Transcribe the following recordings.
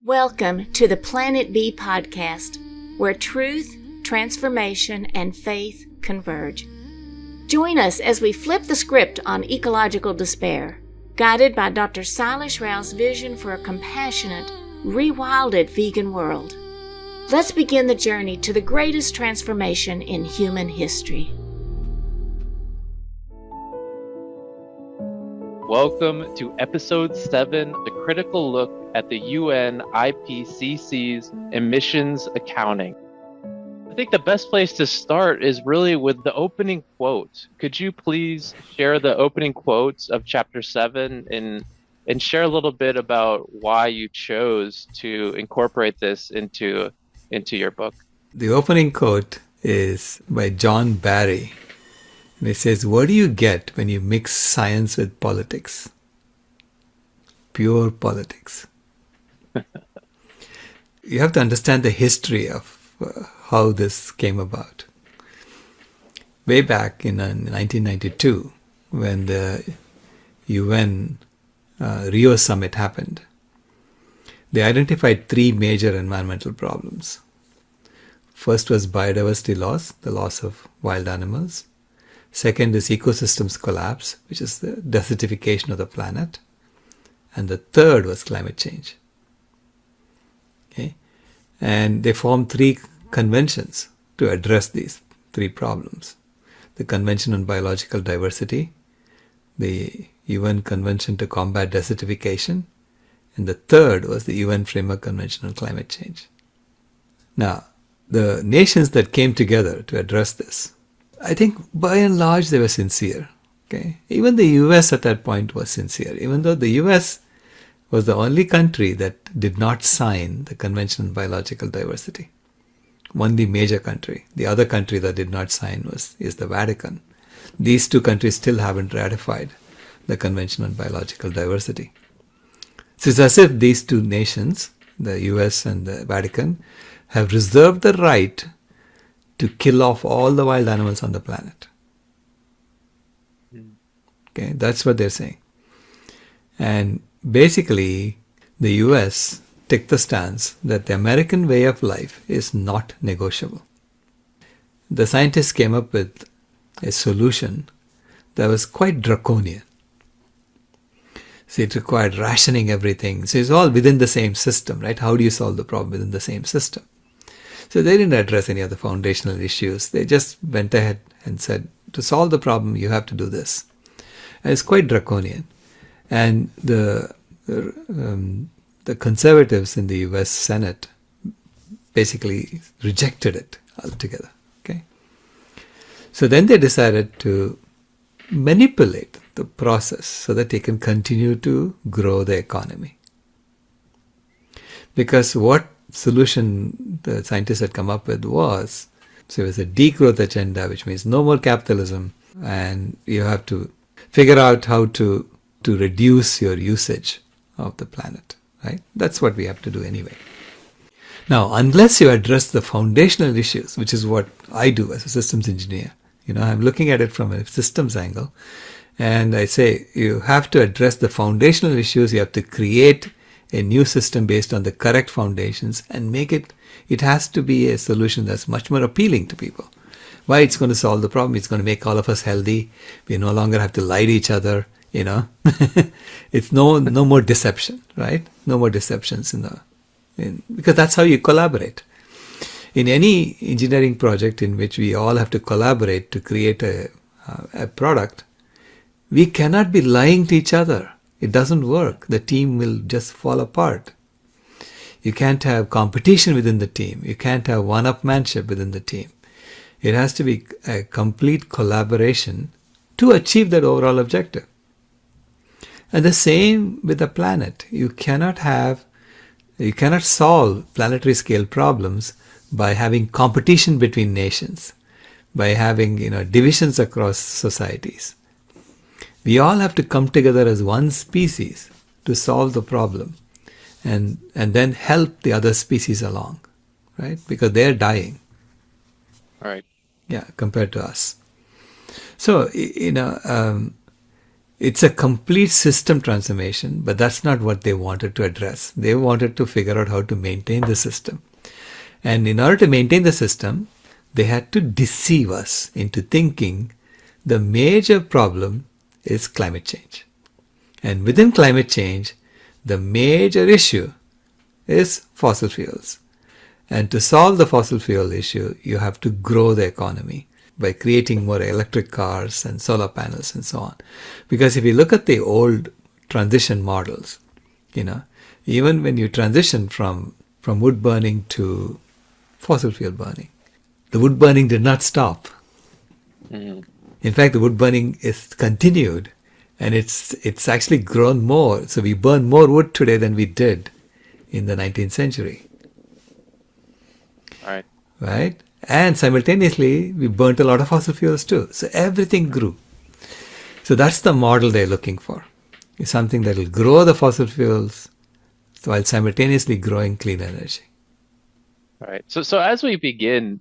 Welcome to the Planet B podcast, where truth, transformation, and faith converge. Join us as we flip the script on ecological despair, guided by Dr. Sailesh Rao's vision for a compassionate, rewilded vegan world. Let's begin the journey to the greatest transformation in human history. Welcome to episode 7, the critical look at the UN IPCC's emissions accounting. I think the best place to start is really with the opening quote. Could you please share the opening quotes of chapter 7 and share a little bit about why you chose to incorporate this into your book? The opening quote is by John Barry. And it says, "What do you get when you mix science with politics? Pure politics." You have to understand the history of how this came about. Way back in 1992, when the UN Rio summit happened, they identified 3 major environmental problems. First was biodiversity loss, the loss of wild animals. Second is ecosystems collapse, which is the desertification of the planet. And the third was climate change. Okay? And they formed 3 conventions to address these 3 problems. The Convention on Biological Diversity, the UN Convention to Combat Desertification, and the third was the UN Framework Convention on Climate Change. Now, the nations that came together to address this, I think by and large they were sincere. Okay? Even the US at that point was sincere, even though the US was the only country that did not sign the Convention on Biological Diversity. Only major country. The other country that did not sign is the Vatican. These 2 countries still haven't ratified the Convention on Biological Diversity. So it's as if these 2 nations, the US and the Vatican, have reserved the right to kill off all the wild animals on the planet. Okay, that's what they're saying. And basically, the US took the stance that the American way of life is not negotiable. The scientists came up with a solution that was quite draconian. So it required rationing everything. So it's all within the same system, right? How do you solve the problem within the same system? So they didn't address any of the foundational issues. They just went ahead and said, to solve the problem, you have to do this. And it's quite draconian. And the conservatives in the US Senate basically rejected it altogether. Okay? So then they decided to manipulate the process so that they can continue to grow the economy. Because what solution the scientists had come up with was, so it was a degrowth agenda, which means no more capitalism, and you have to figure out how to reduce your usage of the planet, right? That's what we have to do anyway. Now, unless you address the foundational issues, which is what I do as a systems engineer, I'm looking at it from a systems angle, and I say you have to address the foundational issues. You have to create a new system based on the correct foundations and make it has to be a solution that's much more appealing to people. Why? It's going to solve the problem. It's going to make all of us healthy. We no longer have to lie to each other, It's no more deception, right? No more deceptions because that's how you collaborate. In any engineering project in which we all have to collaborate to create a product, we cannot be lying to each other. It doesn't work. The team will just fall apart. You can't have competition within the team. You can't have one-upmanship within the team. It has to be a complete collaboration to achieve that overall objective. And the same with the planet. You cannot solve planetary scale problems by having competition between nations, by having divisions across societies. We all have to come together as one species to solve the problem and then help the other species along, right? Because they're dying. Right. Yeah, compared to us. So, It's a complete system transformation, but that's not what they wanted to address. They wanted to figure out how to maintain the system. And in order to maintain the system, they had to deceive us into thinking the major problem is climate change. And within climate change, the major issue is fossil fuels. And to solve the fossil fuel issue, you have to grow the economy by creating more electric cars and solar panels and so on. Because if you look at the old transition models, even when you transition from wood burning to fossil fuel burning, the wood burning did not stop. Mm. In fact, the wood burning is continued, and it's actually grown more. So we burn more wood today than we did in the 19th century. Right? And simultaneously, we burnt a lot of fossil fuels too. So everything grew. So that's the model they're looking for. It's something that will grow the fossil fuels while simultaneously growing clean energy. Right. So as we begin,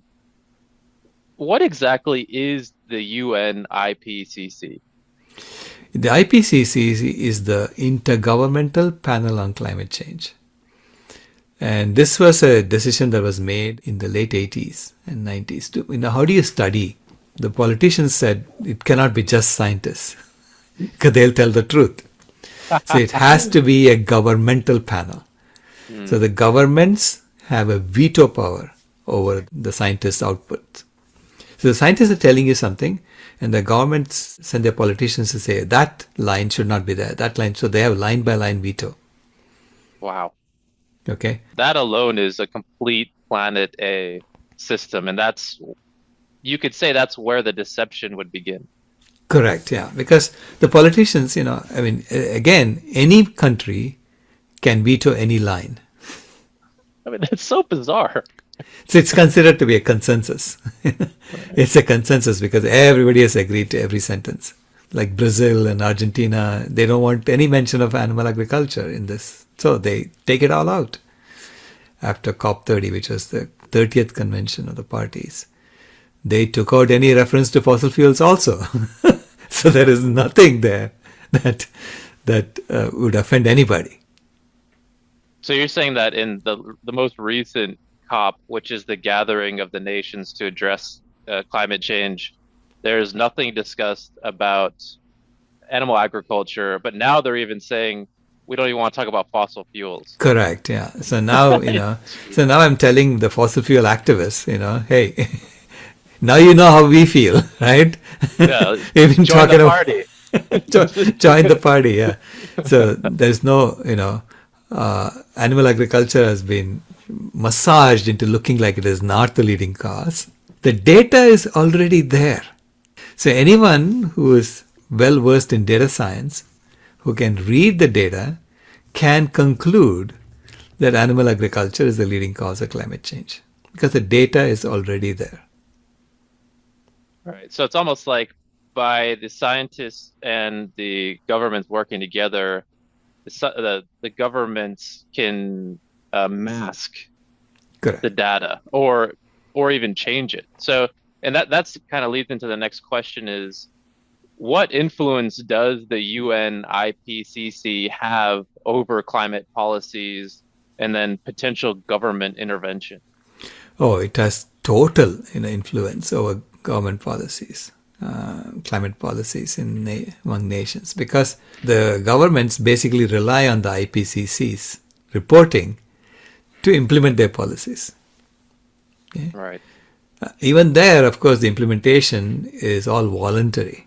what exactly is the UN IPCC? The IPCC is the Intergovernmental Panel on Climate Change. And this was a decision that was made in the late 80s and 90s. How do you study? The politicians said it cannot be just scientists because they'll tell the truth. So it has to be a governmental panel. So the governments have a veto power over the scientists' output. So the scientists are telling you something, and the governments send their politicians to say that line should not be there, that line. So they have line by line veto. Wow. Okay. That alone is a complete planet A system, and you could say that's where the deception would begin. Correct, yeah. Because the politicians, again, any country can veto any line. It's so bizarre. So it's considered to be a consensus. It's a consensus because everybody has agreed to every sentence. Like Brazil and Argentina, they don't want any mention of animal agriculture in this. So they take it all out. After COP30, which was the 30th convention of the parties, they took out any reference to fossil fuels also. So there is nothing there that would offend anybody. So you're saying that in the most recent COP, which is the gathering of the nations to address climate change, there's nothing discussed about animal agriculture, but now they're even saying we don't even want to talk about fossil fuels. Correct, yeah. So now, so now I'm telling the fossil fuel activists, hey, now you know how we feel, right? Yeah, We've been join the party. Join the party, yeah. So there's no, animal agriculture has been massaged into looking like it is not the leading cause. The data is already there. So anyone who is well versed in data science, who can read the data, can conclude that animal agriculture is the leading cause of climate change because the data is already there. Right. So it's almost like by the scientists and the governments working together, the governments can mask Correct. the data or even change it. So, and that's kind of leads into the next question is, what influence does the UN IPCC have over climate policies and then potential government intervention? Oh, it has total influence over government policies, climate policies among nations, because the governments basically rely on the IPCC's reporting to implement their policies. Okay? Right. Even there, of course, the implementation is all voluntary,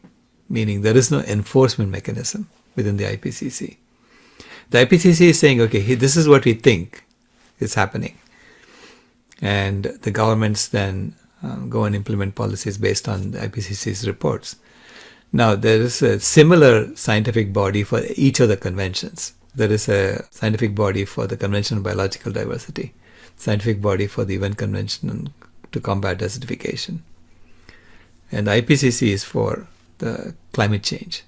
meaning there is no enforcement mechanism within the IPCC. The IPCC is saying, okay, this is what we think is happening. And the governments then go and implement policies based on the IPCC's reports. Now, there is a similar scientific body for each of the conventions. There is a scientific body for the Convention on Biological Diversity, scientific body for the UN Convention to Combat Desertification. And the IPCC is for the climate change.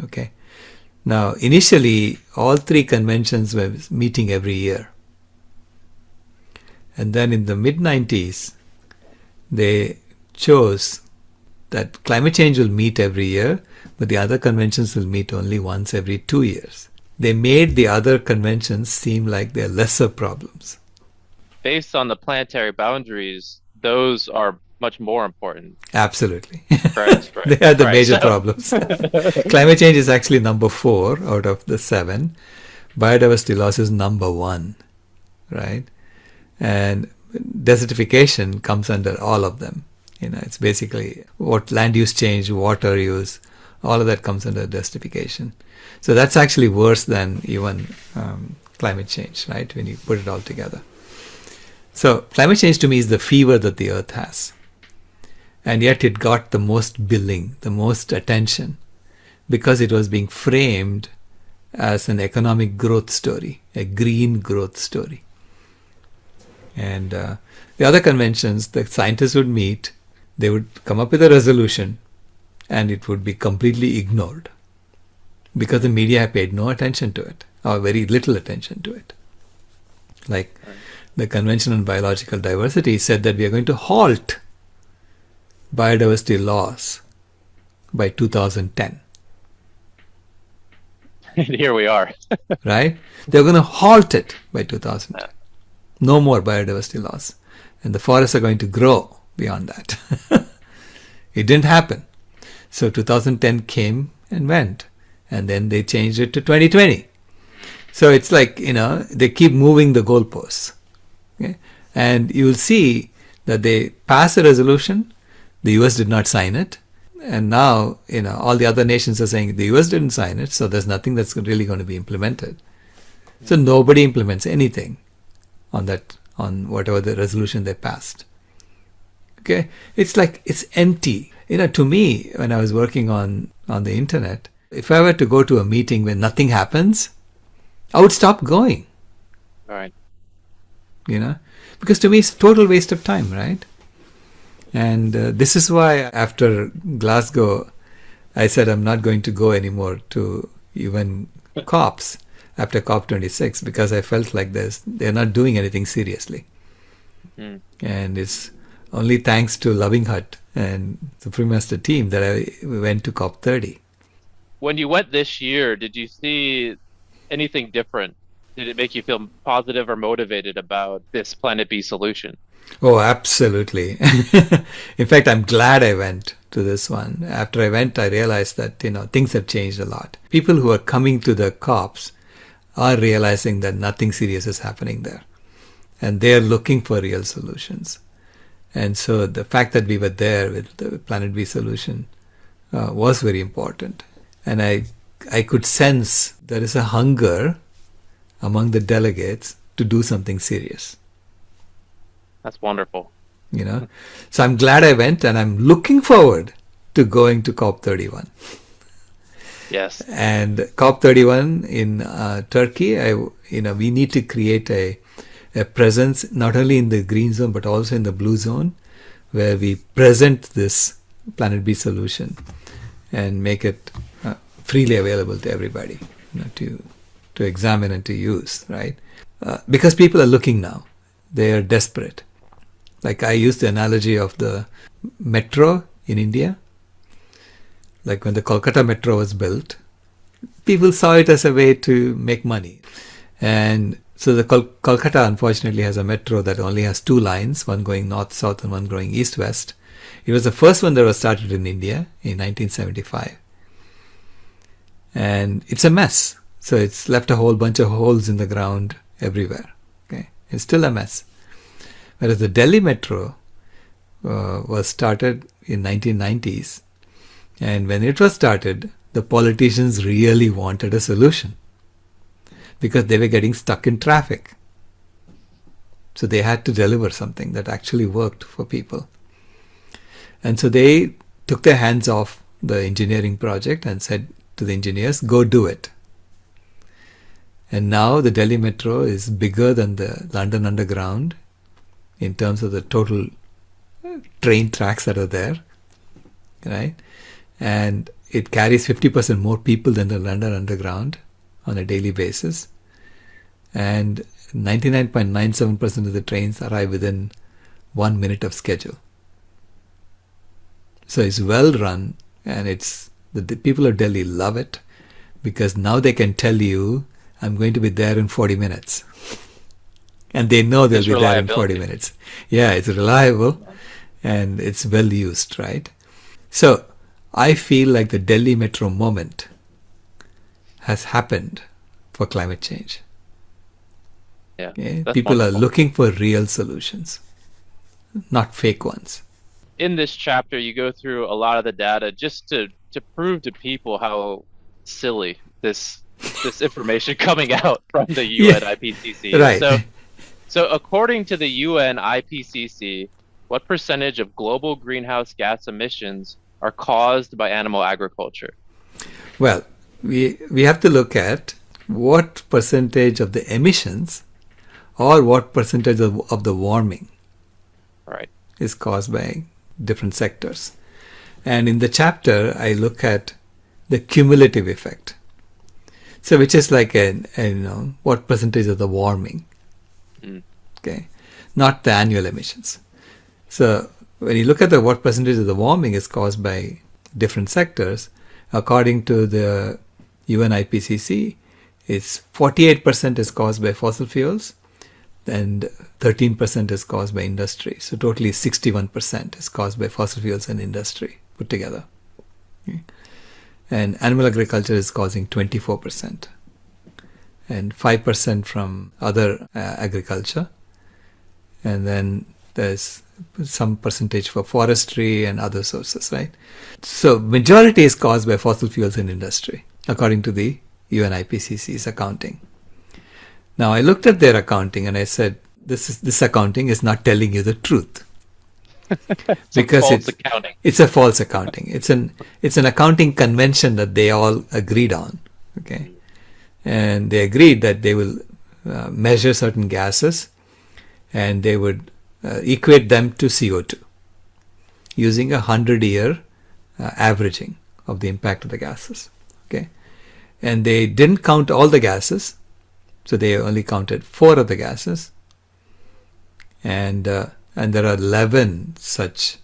Okay. Now, initially, all three conventions were meeting every year. And then in the mid-90s, they chose that climate change will meet every year, but the other conventions will meet only once every 2 years. They made the other conventions seem like they're lesser problems. Based on the planetary boundaries, those are much more important. Absolutely. Right. They are the Right. major problems. Climate change is actually number 4 out of the 7. Biodiversity loss is number 1, right? And desertification comes under all of them. It's basically what land use change, water use, all of that comes under desertification. So that's actually worse than even climate change, right? When you put it all together. So climate change to me is the fever that the earth has. And yet it got the most billing, the most attention, because it was being framed as an economic growth story, a green growth story. And the other conventions, the scientists would meet, they would come up with a resolution, and it would be completely ignored because the media paid no attention to it, or very little attention to it. Like the Convention on Biological Diversity said that we are going to halt biodiversity loss by 2010. Here we are. Right? They're going to halt it by 2010. No more biodiversity loss. And the forests are going to grow beyond that. It didn't happen. So 2010 came and went. And then they changed it to 2020. So it's like, they keep moving the goalposts. Okay? And you'll see that they pass a resolution. The US did not sign it. And now, all the other nations are saying the US didn't sign it, so there's nothing that's really going to be implemented. So nobody implements anything on whatever the resolution they passed. Okay? It's like, it's empty. To me, when I was working on the internet, if I were to go to a meeting where nothing happens, I would stop going. Right. Because to me it's a total waste of time, right? And this is why after Glasgow, I said I'm not going to go anymore to even COPs after COP26, because I felt like they're not doing anything seriously. Mm. And it's only thanks to Loving Hut and the Prime Minister team that I went to COP30. When you went this year, did you see anything different? Did it make you feel positive or motivated about this Planet B solution? Oh, absolutely. In fact, I'm glad I went to this one. After I went, I realized that, things have changed a lot. People who are coming to the COPs are realizing that nothing serious is happening there. And they're looking for real solutions. And so the fact that we were there with the Planet B solution was very important. And I could sense there is a hunger among the delegates to do something serious. That's wonderful. So I'm glad I went, and I'm looking forward to going to COP31. Yes. And COP31 in Turkey, we need to create a presence not only in the green zone but also in the blue zone, where we present this Planet B solution and make it freely available to everybody, to examine and to use, right? Because people are looking now. They are desperate. Like I use the analogy of the metro in India. Like when the Kolkata metro was built, people saw it as a way to make money. And so the Kolkata unfortunately has a metro that only has 2 lines, one going north-south and one going east-west. It was the first one that was started in India in 1975. And it's a mess. So it's left a whole bunch of holes in the ground everywhere. Okay, it's still a mess. Whereas the Delhi metro was started in 1990s. And when it was started, the politicians really wanted a solution because they were getting stuck in traffic. So they had to deliver something that actually worked for people. And so they took their hands off the engineering project and said to the engineers, go do it. And now the Delhi metro is bigger than the London Underground in terms of the total train tracks that are there, right? And it carries 50% more people than the London Underground on a daily basis. And 99.97% of the trains arrive within 1 minute of schedule. So it's well run, and the people of Delhi love it because now they can tell you, I'm going to be there in 40 minutes. And they know they'll be there in 40 minutes. Yeah, it's reliable and it's well used, right? So I feel like the Delhi metro moment has happened for climate change. Yeah, Okay? People wonderful. are looking for real solutions, not fake ones. In this chapter, you go through a lot of the data just to prove to people how silly this information coming out from the UN IPCC. Right. So according to the UN IPCC, what percentage of global greenhouse gas emissions are caused by animal agriculture? Well, we have to look at what percentage of the emissions or what percentage of the warming is caused by different sectors. And in the chapter, I look at the cumulative effect. So which is like what percentage of the warming, okay, not the annual emissions. So when you look at what percentage of the warming is caused by different sectors, according to the UN IPCC, it's 48% is caused by fossil fuels and 13% is caused by industry. So totally 61% is caused by fossil fuels and industry put together. Okay. And animal agriculture is causing 24% and 5% from other agriculture. And then there's some percentage for forestry and other sources, right? So majority is caused by fossil fuels and industry, according to the UN IPCC's accounting. Now I looked at their accounting and I said, this accounting is not telling you the truth. Because it's a false accounting. It's an accounting convention that they all agreed on. Okay, and they agreed that they will measure certain gases and they would equate them to CO2 using 100-year averaging of the impact of the gases. Okay, and they didn't count all the gases, so they only counted 4 of the gases, and there are 11 such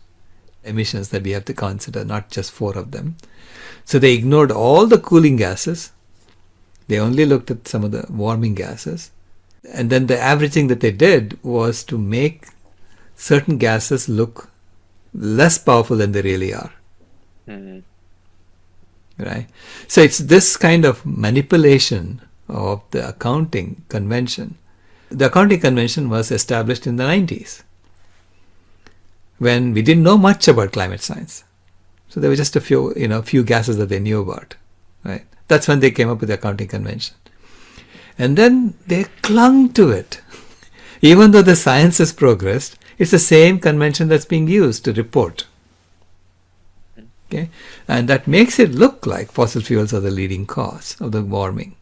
emissions that we have to consider, not just 4 of them. So they ignored all the cooling gases. They only looked at some of the warming gases. And then the averaging that they did was to make certain gases look less powerful than they really are. Mm-hmm. Right? So it's this kind of manipulation of the accounting convention. The accounting convention was established in the 90s. When we didn't know much about climate science. So there were just a few gases that they knew about, right? That's when they came up with the accounting convention. And then they clung to it. Even though the science has progressed, it's the same convention that's being used to report. Okay? And that makes it look like fossil fuels are the leading cause of the warming.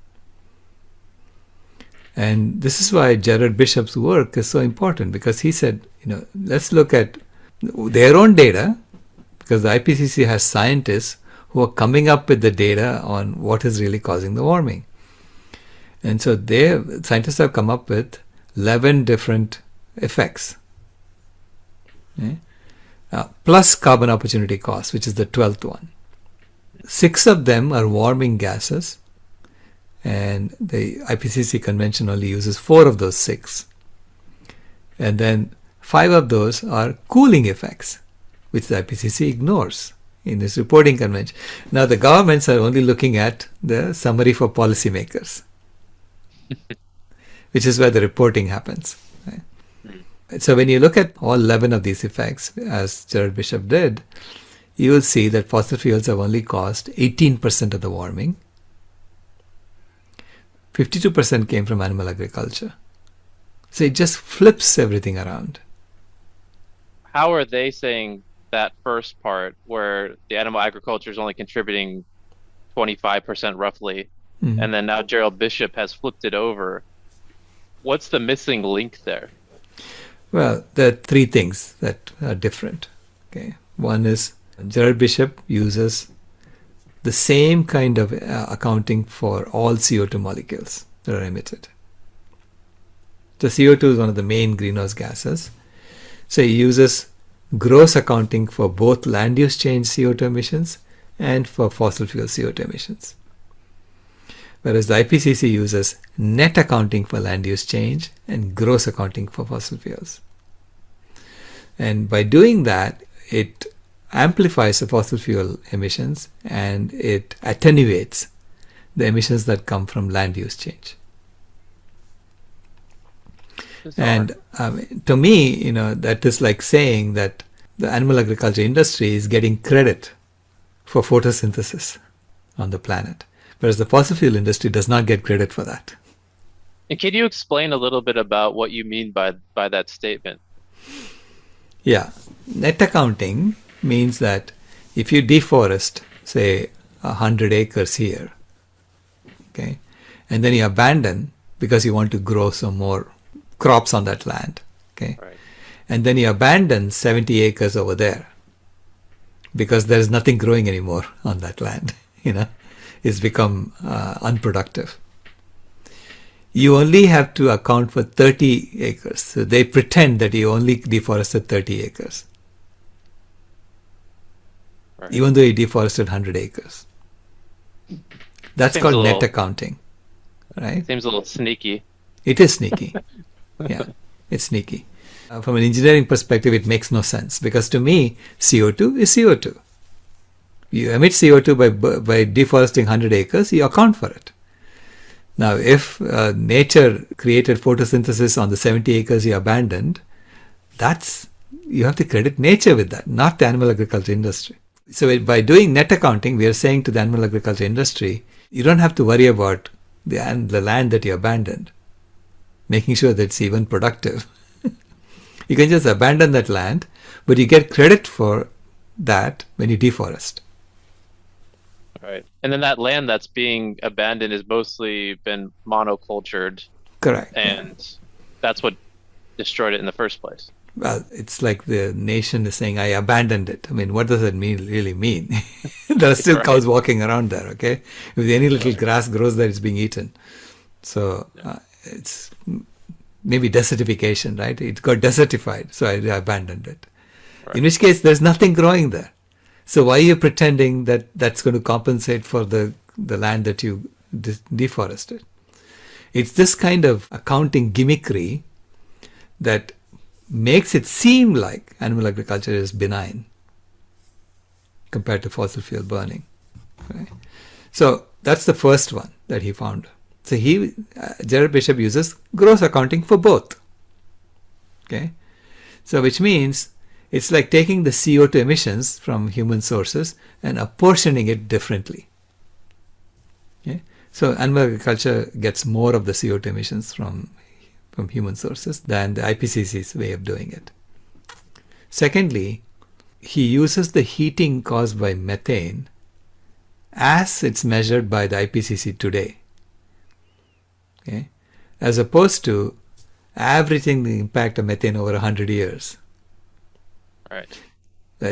And this is why Gerard Bishop's work is so important, because he said, let's look at their own data, because the IPCC has scientists who are coming up with the data on what is really causing the warming. And so scientists have come up with 11 different effects, okay? Plus carbon opportunity cost, which is the 12th one. 6 of them are warming gases, and the IPCC convention only uses 4 of those 6. And then 5 of those are cooling effects, which the IPCC ignores in this reporting convention. Now the governments are only looking at the summary for policymakers, which is where the reporting happens. Right? So when you look at all 11 of these effects, as Gerard Bishop did, you will see that fossil fuels have only caused 18% of the warming. 52% came from animal agriculture. So it just flips everything around. How are they saying that first part, where the animal agriculture is only contributing 25% roughly, and then now Gerald Bishop has flipped it over? What's the missing link there? Well, there are 3 things that are different. Okay, one is Gerald Bishop uses the same kind of accounting for all CO2 molecules that are emitted. The CO2 is one of the main greenhouse gases. So he uses gross accounting for both land use change CO2 emissions and for fossil fuel CO2 emissions. Whereas the IPCC uses net accounting for land use change and gross accounting for fossil fuels. And by doing that, it amplifies the fossil fuel emissions and it attenuates the emissions that come from land use change. And to me, that is like saying that the animal agriculture industry is getting credit for photosynthesis on the planet, whereas the fossil fuel industry does not get credit for that. And can you explain a little bit about what you mean by that statement? Yeah. Net accounting means that if you deforest, say, 100 acres here, okay, and then you abandon because you want to grow some more crops on that land, okay, Right. and then you abandon 70 acres over there because there is nothing growing anymore on that land, it's become unproductive. You only have to account for 30 acres. So they pretend that you only deforested 30 acres, Right. even though you deforested 100 acres. That's Seems called a net little- accounting, right? Seems a little sneaky. It is sneaky. Yeah, it's sneaky. From an engineering perspective, it makes no sense because to me, CO2 is CO2. You emit CO2 by deforesting 100 acres, you account for it. Now, if nature created photosynthesis on the 70 acres you abandoned, you have to credit nature with that, not the animal agriculture industry. So by doing net accounting, we are saying to the animal agriculture industry, you don't have to worry about the land that you abandoned, making sure that it's even productive. You can just abandon that land, but you get credit for that when you deforest. Right. And then that land that's being abandoned has mostly been monocultured, Correct. and that's what destroyed it in the first place. Well, it's like the nation is saying, I abandoned it. I mean, what does that really mean? There are still Right. cows walking around there, okay? If any little grass grows there, it's being eaten. So it's maybe desertification, right? It got desertified, so I abandoned it. Right. In which case, there's nothing growing there. So why are you pretending that that's going to compensate for the land that you deforested? It's this kind of accounting gimmickry that makes it seem like animal agriculture is benign compared to fossil fuel burning. Right? So that's the first one that he found. So Gerard Bishop uses gross accounting for both. Okay, so which means it's like taking the CO2 emissions from human sources and apportioning it differently. Okay, so animal agriculture gets more of the CO2 emissions from human sources than the IPCC's way of doing it. Secondly, he uses the heating caused by methane as it's measured by the IPCC today, okay, as opposed to averaging the impact of methane over 100 years. Right.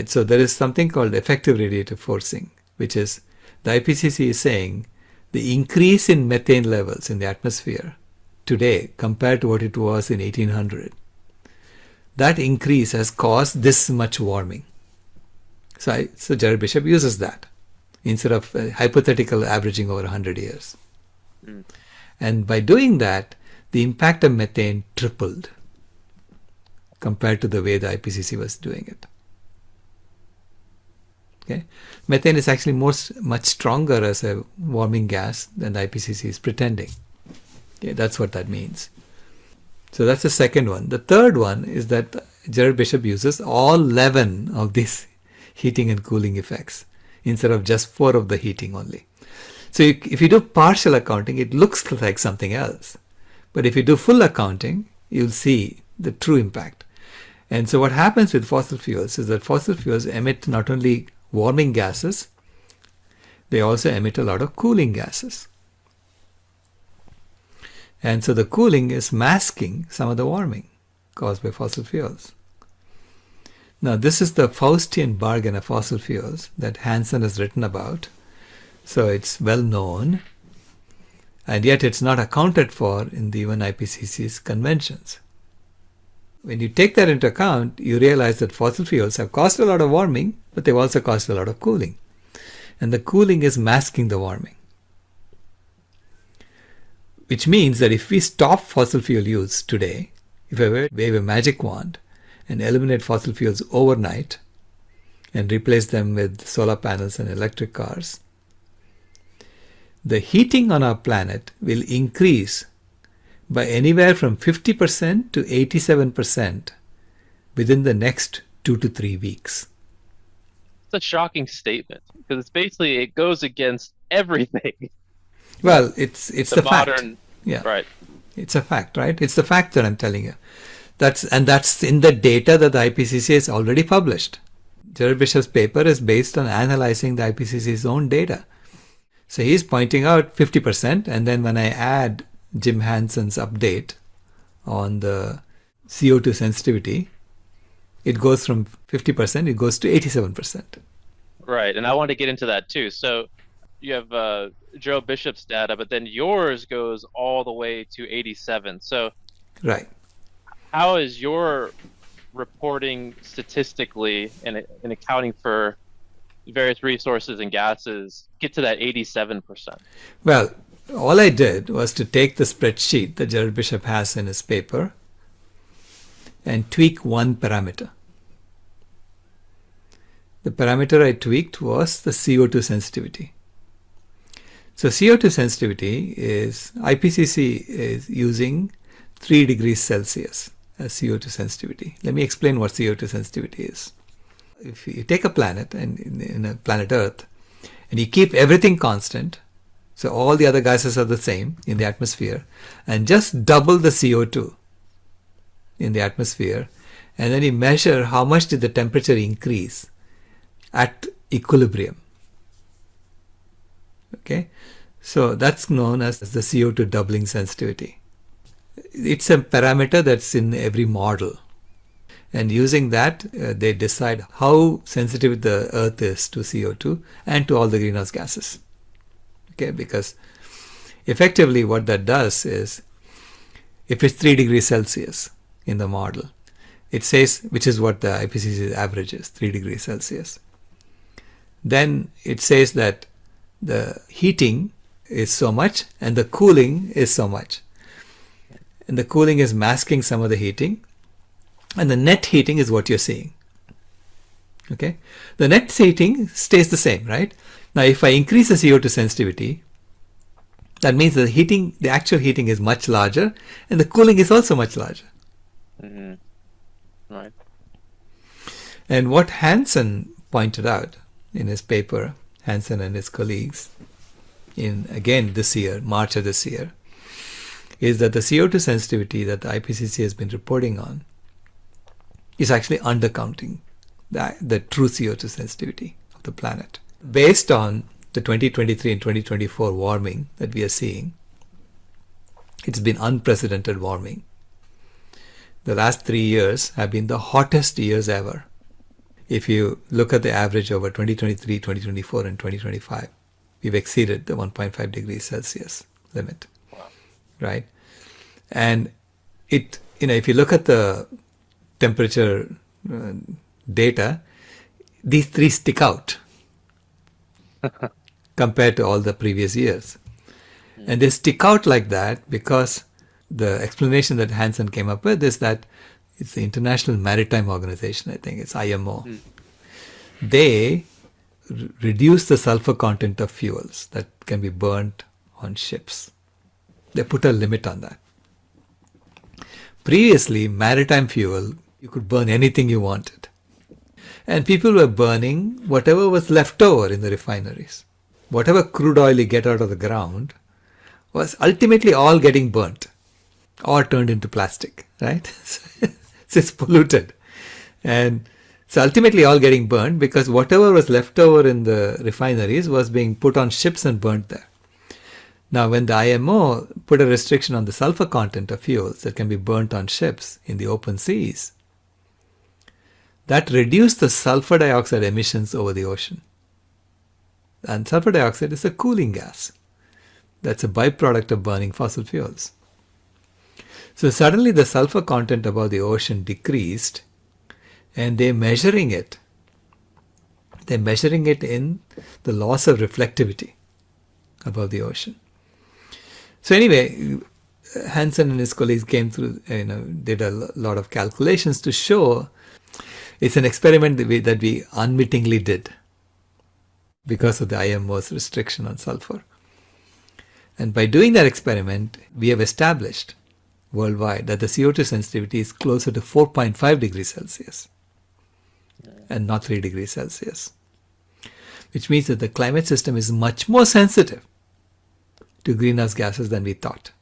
So there is something called effective radiative forcing, which is the IPCC is saying the increase in methane levels in the atmosphere today compared to what it was in 1800, that increase has caused this much warming. So Gerard Bishop uses that instead of hypothetical averaging over 100 years. Mm. And by doing that, the impact of methane tripled compared to the way the IPCC was doing it. Okay, methane is actually much stronger as a warming gas than the IPCC is pretending. Okay, that's what that means. So that's the second one. The third one is that Gerard Bishop uses all 11 of these heating and cooling effects instead of just 4 of the heating only. So if you do partial accounting, it looks like something else. But if you do full accounting, you'll see the true impact. And so what happens with fossil fuels is that fossil fuels emit not only warming gases, they also emit a lot of cooling gases. And so the cooling is masking some of the warming caused by fossil fuels. Now, this is the Faustian bargain of fossil fuels that Hansen has written about. So it's well known, and yet it's not accounted for in the UN IPCC's conventions. when you take that into account, you realize that fossil fuels have caused a lot of warming, but they've also caused a lot of cooling. And the cooling is masking the warming. Which means that if we stop fossil fuel use today, if I wave a magic wand and eliminate fossil fuels overnight and replace them with solar panels and electric cars, the heating on our planet will increase by anywhere from 50% to 87% within the next 2 to 3 weeks. It's a shocking statement because it's basically, it goes against everything. Well, it's the modern fact. Yeah. Right. It's a fact, right? It's the fact that I'm telling you. That's in the data that the IPCC has already published. Jared Bishop's paper is based on analyzing the IPCC's own data. So he's pointing out 50%, and then when I add Jim Hansen's update on the CO2 sensitivity, it goes from 50%, it goes to 87%. Right, and I want to get into that too. So you have Joe Bishop's data, but then yours goes all the way to 87. So right. How is your reporting statistically and accounting for various resources and gases get to that 87%? Well, all I did was to take the spreadsheet that Jared Bishop has in his paper and tweak one parameter. The parameter I tweaked was the CO2 sensitivity. So CO2 sensitivity is, IPCC is using 3 degrees Celsius as CO2 sensitivity. Let me explain what CO2 sensitivity is. If you take a planet, and in a planet Earth, and you keep everything constant, so all the other gases are the same in the atmosphere, and just double the CO2 in the atmosphere, and then you measure how much did the temperature increase at equilibrium. Okay, so that's known as the CO2 doubling sensitivity. It's a parameter that's in every model. And using that, they decide how sensitive the Earth is to CO2 and to all the greenhouse gases. Okay, because effectively what that does is, if it's 3 degrees Celsius in the model, it says, which is what the IPCC average is, 3 degrees Celsius. Then it says that the heating is so much and the cooling is so much. And the cooling is masking some of the heating. And the net heating is what you're seeing. Okay, the net heating stays the same, right? Now, if I increase the CO2 sensitivity, that means the heating, the actual heating is much larger, and the cooling is also much larger. Mm-hmm. Right. And what Hansen pointed out in his paper, Hansen and his colleagues, in again this year, March of this year, is that the CO2 sensitivity that the IPCC has been reporting on is actually undercounting the true CO2 sensitivity of the planet. Based on the 2023 and 2024 warming that we are seeing, it's been unprecedented warming. The last 3 years have been the hottest years ever. If you look at the average over 2023, 2024, and 2025, we've exceeded the 1.5 degrees Celsius limit. Wow. Right? And it, if you look at the temperature data, these three stick out compared to all the previous years. And they stick out like that because the explanation that Hansen came up with is that it's the International Maritime Organization, I think it's IMO. They reduce the sulfur content of fuels that can be burnt on ships. They put a limit on that. Previously, maritime fuel, you could burn anything you wanted. And people were burning whatever was left over in the refineries. Whatever crude oil you get out of the ground was ultimately all getting burnt or turned into plastic, right? So it's polluted. And so ultimately all getting burnt because whatever was left over in the refineries was being put on ships and burnt there. Now, when the IMO put a restriction on the sulfur content of fuels that can be burnt on ships in the open seas, that reduced the sulfur dioxide emissions over the ocean. And sulfur dioxide is a cooling gas. That's a byproduct of burning fossil fuels. So suddenly the sulfur content above the ocean decreased, and they're measuring it. They're measuring it in the loss of reflectivity above the ocean. So anyway, Hansen and his colleagues came through, did a lot of calculations to show it's an experiment that we unwittingly did because of the IMO's restriction on sulfur. And by doing that experiment, we have established worldwide that the CO2 sensitivity is closer to 4.5 degrees Celsius and not 3 degrees Celsius, which means that the climate system is much more sensitive to greenhouse gases than we thought,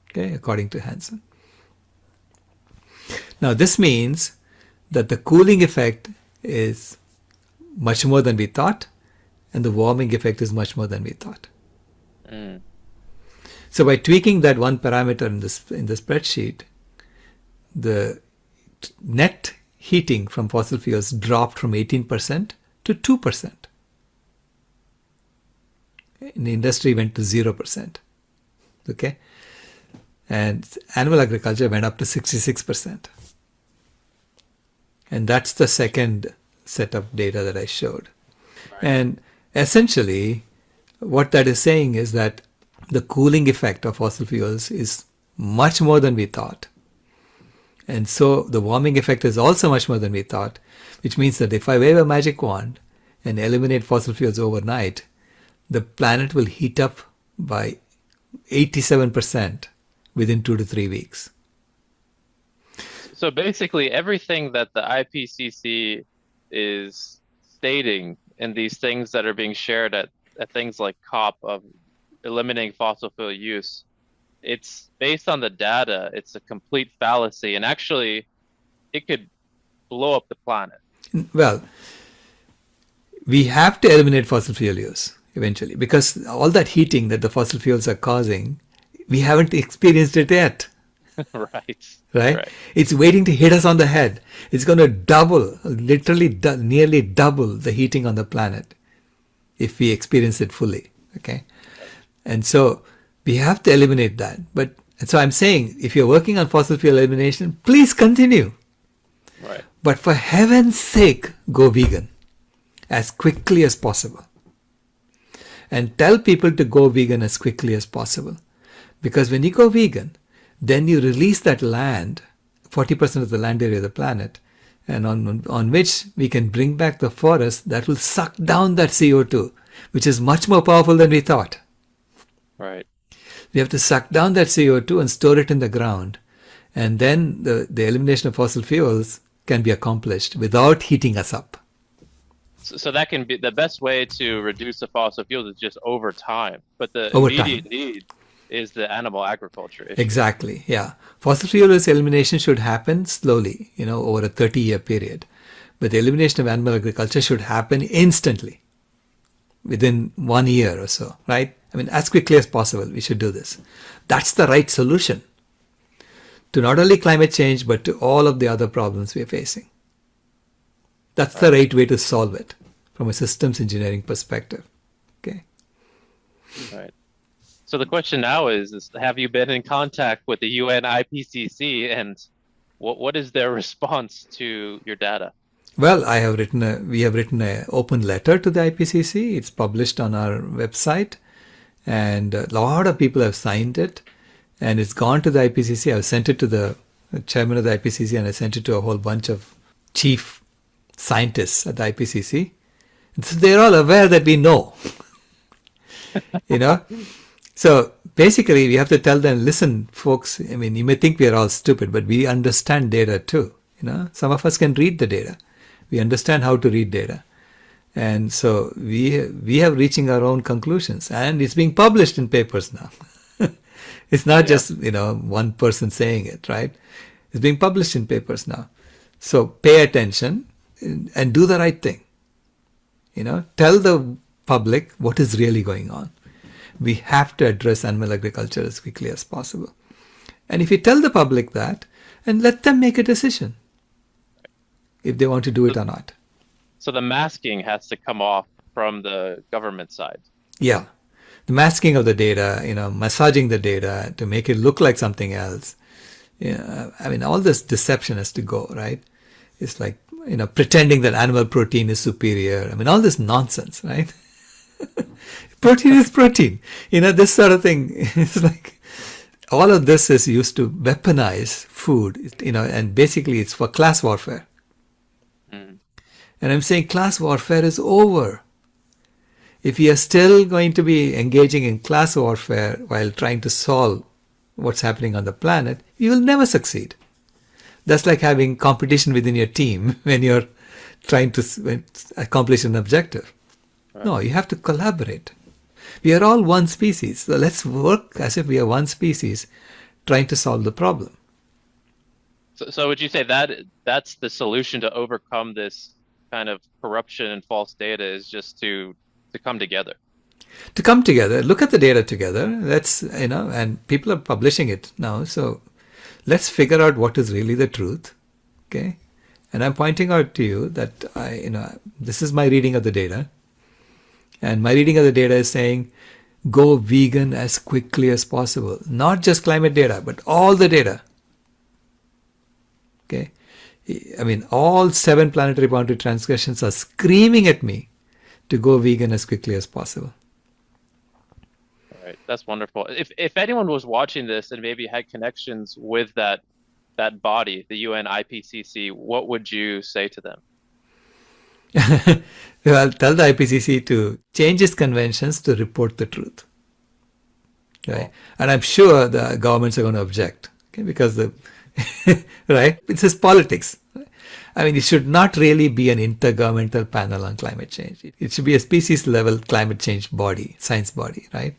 okay, according to Hansen. Now, this means that the cooling effect is much more than we thought, and the warming effect is much more than we thought. So by tweaking that one parameter in the spreadsheet, the net heating from fossil fuels dropped from 18% to 2%. In the industry went to 0%. Okay? And animal agriculture went up to 66%. And that's the second set of data that I showed. Right. And essentially, what that is saying is that the cooling effect of fossil fuels is much more than we thought. And so the warming effect is also much more than we thought, which means that if I wave a magic wand and eliminate fossil fuels overnight, the planet will heat up by 87% within 2 to 3 weeks. So basically everything that the IPCC is stating in these things that are being shared at things like COP of eliminating fossil fuel use, it's based on the data. It's a complete fallacy, and actually it could blow up the planet. Well, we have to eliminate fossil fuel use eventually, because all that heating that the fossil fuels are causing, we haven't experienced it yet. Right? It's waiting to hit us on the head. It's going to double, literally nearly double the heating on the planet if we experience it fully. Okay? And so we have to eliminate that. And so I'm saying, if you're working on fossil fuel elimination, please continue. Right. But for heaven's sake, go vegan as quickly as possible. And tell people to go vegan as quickly as possible. Because when you go vegan, then you release that land, 40% of the land area of the planet, and on which we can bring back the forest that will suck down that CO2, which is much more powerful than we thought. Right. We have to suck down that CO2 and store it in the ground. And then the elimination of fossil fuels can be accomplished without heating us up. So that can be the best way to reduce the fossil fuels is just over time. But the immediate need is the animal agriculture issue. Exactly, yeah. Fossil fuels elimination should happen slowly, over a 30-year period. But the elimination of animal agriculture should happen instantly, within 1 year or so, right? I mean, as quickly as possible, we should do this. That's the right solution to not only climate change, but to all of the other problems we're facing. That's the right way to solve it from a systems engineering perspective. Okay. Right. So the question now is have you been in contact with the UN IPCC, and what is their response to your data? Well, we have written an open letter to the IPCC. It's published on our website, and a lot of people have signed it, and it's gone to the IPCC. I've sent it to the chairman of the IPCC, and I sent it to a whole bunch of chief scientists at the IPCC. And so they're all aware that we know, So basically, we have to tell them, listen, folks, I mean, you may think we are all stupid, but we understand data too. Some of us can read the data. We understand how to read data. And so we have reaching our own conclusions, and it's being published in papers now. It's not just, one person saying it, right? It's being published in papers now. So pay attention and do the right thing. Tell the public what is really going on. We have to address animal agriculture as quickly as possible. And if you tell the public that, and let them make a decision if they want to do it or not. So the masking has to come off from the government side. Yeah. The masking of the data, massaging the data to make it look like something else Yeah, I mean, all this deception has to go, right? It's like, pretending that animal protein is superior. I mean, all this nonsense, right? Protein is protein. This sort of thing. It's like, all of this is used to weaponize food, and basically it's for class warfare. And I'm saying class warfare is over. If we are still going to be engaging in class warfare while trying to solve what's happening on the planet, you will never succeed. That's like having competition within your team when you're trying to accomplish an objective. Right. No, you have to collaborate. We are all one species. So let's work as if we are one species trying to solve the problem. So would you say that that's the solution to overcome this kind of corruption and false data, is just to come together? To come together, look at the data together. Let's, and people are publishing it now. So let's figure out what is really the truth. Okay. And I'm pointing out to you that this is my reading of the data. And my reading of the data is saying, go vegan as quickly as possible. Not just climate data, but all the data. Okay. I mean, all 7 planetary boundary transgressions are screaming at me to go vegan as quickly as possible. All right, that's wonderful. If anyone was watching this and maybe had connections with that body, the UN IPCC, what would you say to them? Well, tell the IPCC to change its conventions to report the truth. Right? Oh. And I'm sure the governments are going to object. Okay? Because right? It's just politics. I mean, it should not really be an intergovernmental panel on climate change. It should be a species-level climate change body, science body, right?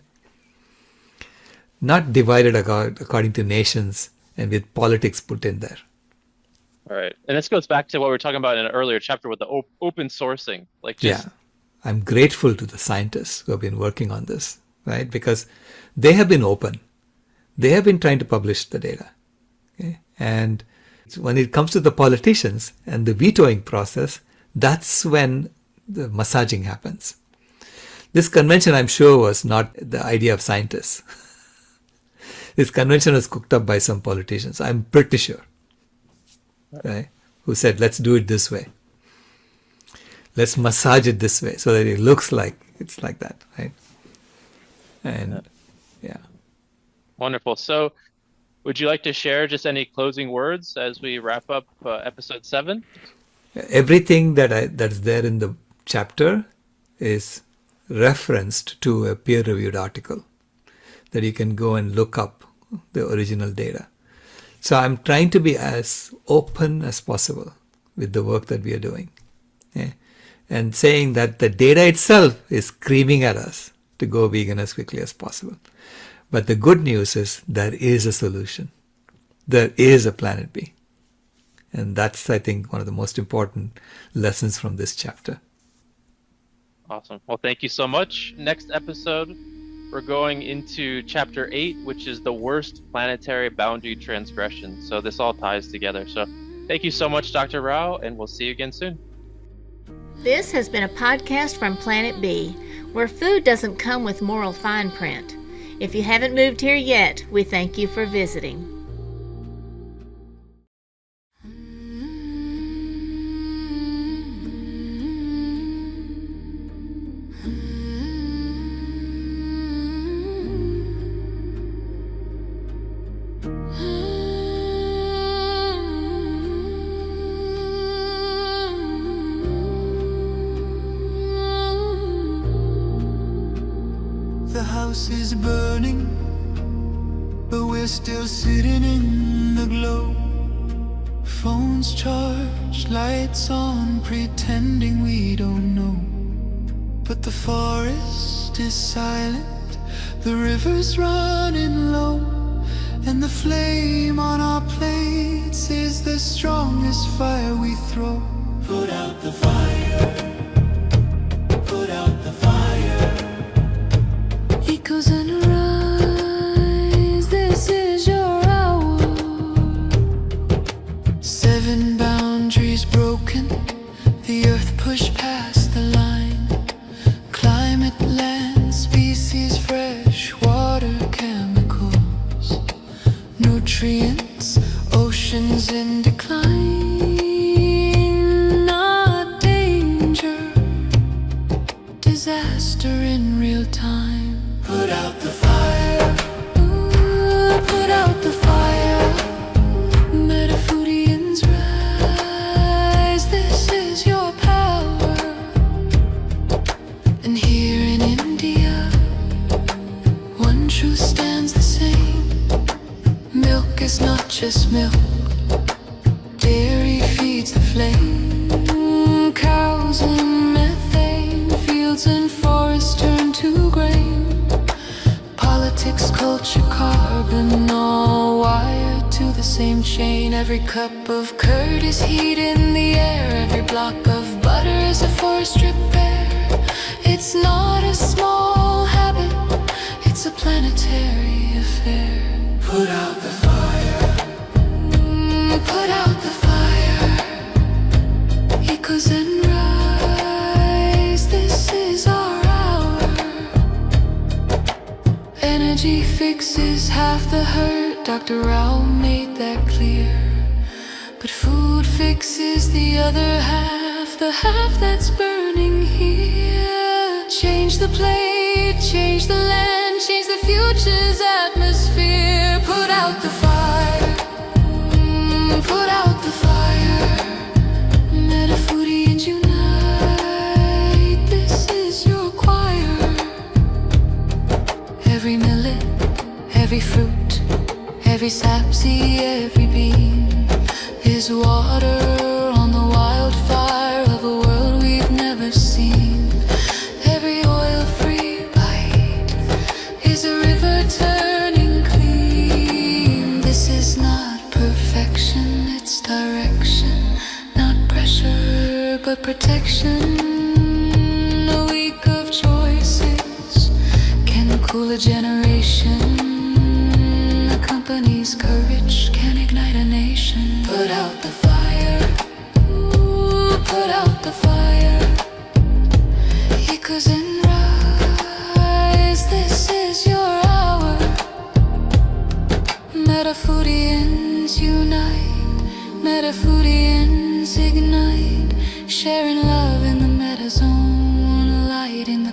Not divided according to nations and with politics put in there. All right. And this goes back to what we were talking about in an earlier chapter with the open sourcing. Yeah. I'm grateful to the scientists who have been working on this, right? Because they have been open. They have been trying to publish the data. Okay? And when it comes to the politicians and the vetoing process, that's when the massaging happens. This convention, I'm sure, was not the idea of scientists. This convention was cooked up by some politicians. I'm pretty sure. Right? Who said, let's do it this way. Let's massage it this way so that it looks like it's like that, right? And yeah. Wonderful. So would you like to share just any closing words as we wrap up episode 7? Everything that's there in the chapter is referenced to a peer-reviewed article that you can go and look up the original data. So I'm trying to be as open as possible with the work that we are doing. Yeah? And saying that the data itself is screaming at us to go vegan as quickly as possible. But the good news is there is a solution. There is a planet B. And that's, I think, one of the most important lessons from this chapter. Awesome. Well, thank you so much. Next episode, we're going into chapter 8, which is the worst planetary boundary transgression. So this all ties together. So thank you so much, Dr. Rao, and we'll see you again soon. This has been a podcast from Planet B, where food doesn't come with moral fine print. If you haven't moved here yet, we thank you for visiting. Is burning, but we're still sitting in the glow. Phones charged, lights on, pretending we don't know. But the forest is silent, the river's running low, and the flame on our plates is the strongest fire we throw. Put out the fire, put out the fire. Echoes and rise, this is your hour. 7 boundaries broken, the earth pushed past the line. Climate, land, species, fresh water, chemicals, nutrients decline, not danger, disaster in real time. Put out the fire. Ooh, put out the fire. Metafoodians rise. This is your power. And here in India, one truth stands the same. Milk is not just milk. Dairy feeds the flame. Cows and methane. Fields and forests turn to grain. Politics, culture, carbon, all wired to the same chain. Every cup of curd is heat in the air. Every block of butter is a forest repair. It's not a small habit, it's a planetary affair. Put out the fire. Put out the fire. Echoes and rise. This is our hour. Energy fixes half the hurt. Dr. Rao made that clear. But food fixes the other half, the half that's burning here. Change the plate, change the land, change the future's atmosphere. Put out the fire. Put out the fire. Metafoodians unite. This is your choir. Every millet, every fruit, every sapseed, every bean is water on the wildfire of a world we've never seen. Every oil-free bite is a river turning clean. This is not perfection, it's direction. Not pressure, but protection. A week of choices can cool a generation. A company's courage can ignite a nation. Put out the fire. Ooh, put out the fire. Echoes and rise. This is your hour. Metafoodians unite. Metafoodians ignite. Sharing love in the meta zone. Light in the